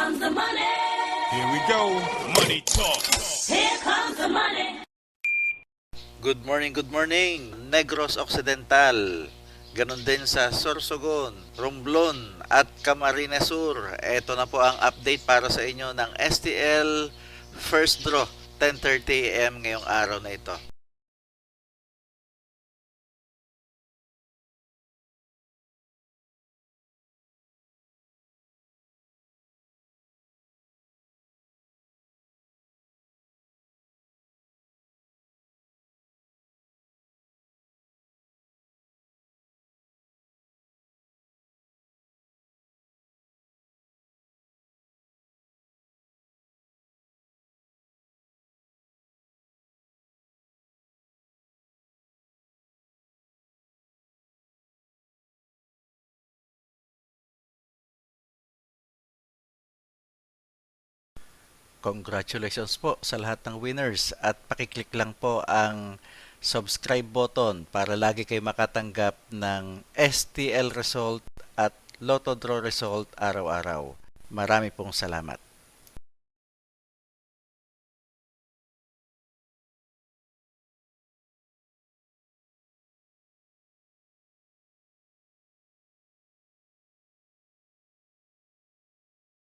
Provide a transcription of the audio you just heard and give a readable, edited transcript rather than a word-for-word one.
comes the money. Here we go. Money talk. Here comes the money. Good morning, Negros Occidental. Ganon din sa Sorsogon, Romblon at Camarines Sur. Ito na po ang update para sa inyo ng STL First Draw, 10:30 AM ngayong araw na ito. Congratulations po sa lahat ng winners at pakiclick lang po ang subscribe button para lagi kayo makatanggap ng STL result at Lotto Draw result araw-araw. Marami pong salamat.